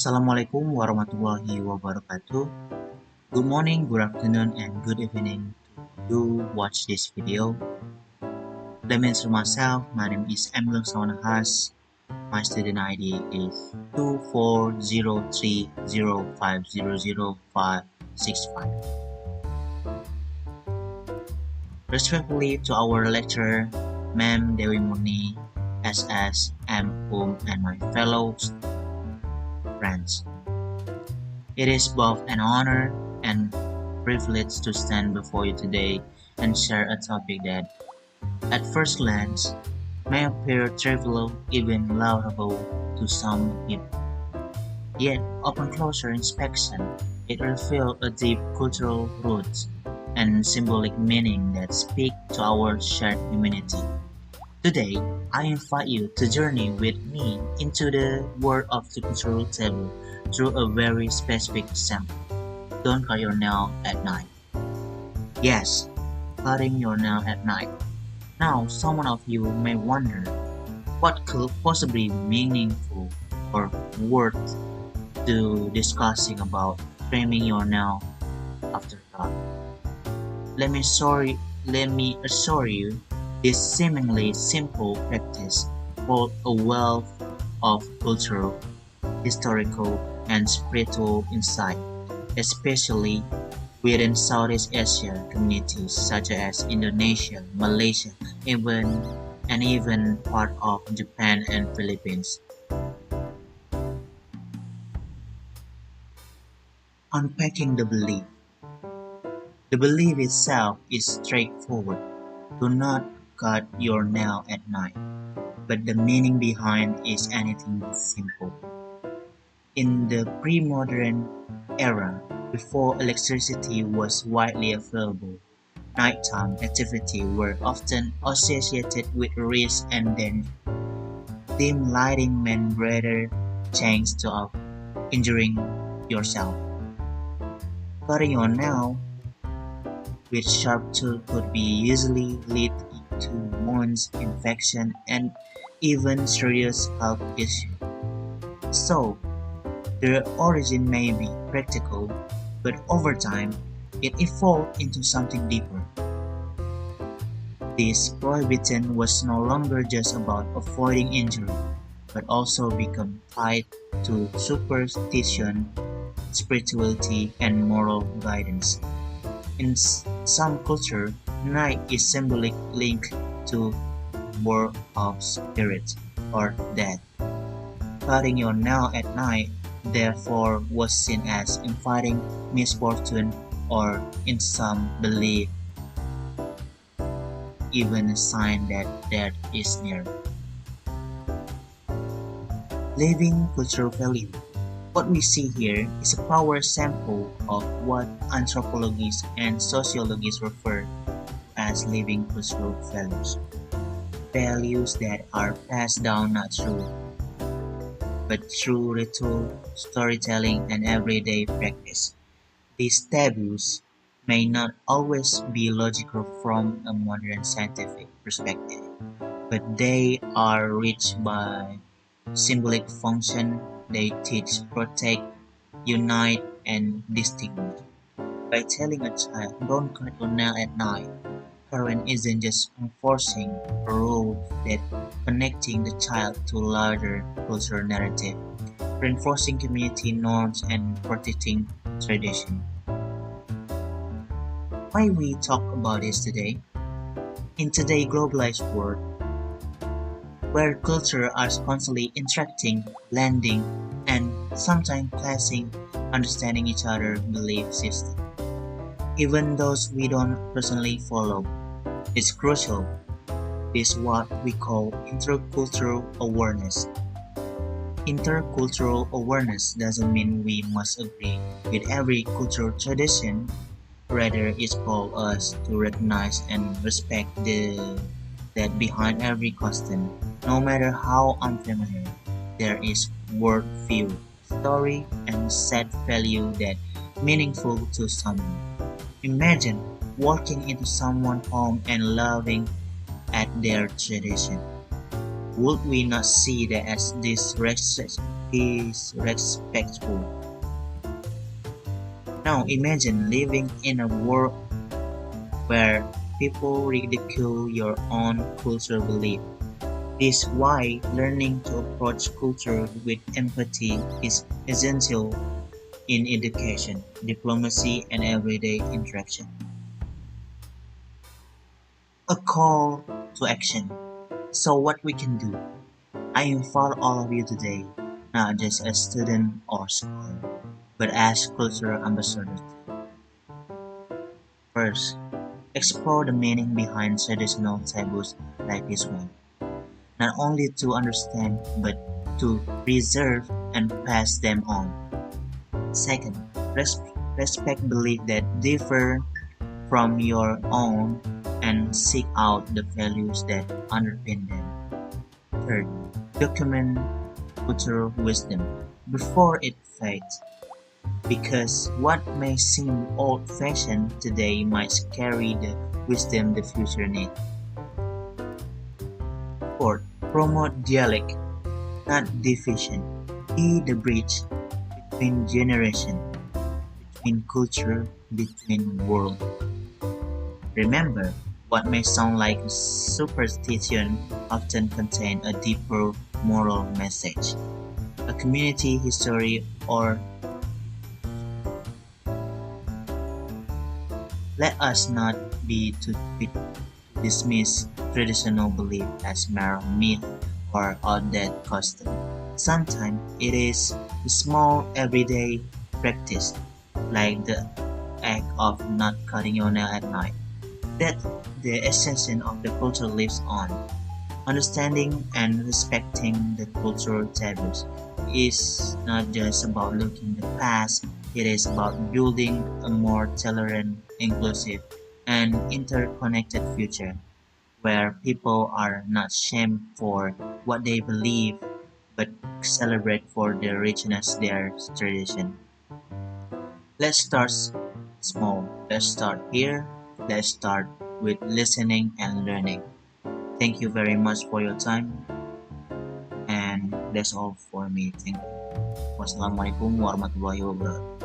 Assalamualaikum warahmatullahi wabarakatuh. Good morning, good afternoon, and good evening to you watch this video. Let me introduce myself. My name is M.ghilang. My student ID is 240305000565. Respectfully to our lecturer, Ma'am Dewi Murni, SS, M. and my fellow friends. It is both an honor and privilege to stand before you today and share a topic that, at first glance, may appear trivial, even laudable to some people. Yet, upon closer inspection, it reveals a deep cultural roots and symbolic meaning that speak to our shared humanity. Today, I invite you to journey with me into the world of the cultural taboo through a very specific example. Don't cut your nail at night. Yes, cutting your nail at night. Now, some of you may wonder what could possibly be meaningful or worth to discussing about trimming your nail after dark. Let me assure you, this seemingly simple practice holds a wealth of cultural, historical, and spiritual insight, especially within Southeast Asia communities such as Indonesia, Malaysia, even part of Japan and Philippines. Unpacking the belief. The belief itself is straightforward. Do not cut your nail at night, but the meaning behind is anything but simple. In the pre-modern era, before electricity was widely available, nighttime activities were often associated with risk and danger. Dim lighting meant greater chance of injuring yourself. Cutting your nail with sharp tool could be easily lead to wounds, infection, and even serious health issues. So, their origin may be practical, but over time, it evolved into something deeper. This prohibition was no longer just about avoiding injury, but also became tied to superstition, spirituality, and moral guidance. In some cultures, night is symbolically linked to world of spirits or death. Cutting your nail at night therefore was seen as inviting misfortune or, in some belief, even a sign that death is near. Living cultural value. What we see here is a power sample of what anthropologists and sociologists refer to as living cultural values. Values that are passed down not through but through ritual, storytelling, and everyday practice. These taboos may not always be logical from a modern scientific perspective, but they are rich by symbolic function. They teach, protect, unite, and distinguish. By telling a child, don't cut your nail at night, parent isn't just enforcing a rule that connecting the child to larger cultural narrative, reinforcing community norms and protecting tradition. Why we talk about this today? In today's globalized world, where culture are constantly interacting, blending, and sometimes clashing, understanding each other's belief system, even those we don't personally follow, is crucial. This is what we call intercultural awareness. Intercultural awareness doesn't mean we must agree with every cultural tradition. Rather, it calls us to recognize and respect that behind every custom, no matter how unfamiliar, there is worldview, story, and set value that meaningful to someone. Imagine walking into someone's home and laughing at their tradition. Would we not see that as disrespect is respectful. Now imagine living in a world where people ridicule your own cultural belief. This is why learning to approach culture with empathy is essential in education, diplomacy, and everyday interaction. A call to action. So what we can do? I invite all of you today, not just as student or scholar, but as cultural ambassadors. First, explore the meaning behind traditional taboos like this one, not only to understand but to preserve and pass them on. Second, respect beliefs that differ from your own and seek out the values that underpin them. Third, document cultural wisdom before it fades, because what may seem old-fashioned today might carry the wisdom the future needs. Fourth, promote dialogue, not division. Be the bridge between generations, between culture, between worlds. Remember, what may sound like superstition often contains a deeper moral message, a community history, or let us not be too quick to dismiss traditional belief as mere myth or outdated custom. Sometimes it is a small everyday practice, like the act of not cutting your nail at night, that the essence of the culture lives on. Understanding and respecting the cultural taboos is not just about looking the past, it is about building a more tolerant, inclusive, and interconnected future where people are not shamed for what they believe but celebrate for the richness their tradition. Let's start small. Let's start here. Let's start with listening and learning. Thank you very much for your time, and that's all for me. Thank you. Wassalamualaikum warahmatullahi wabarakatuh.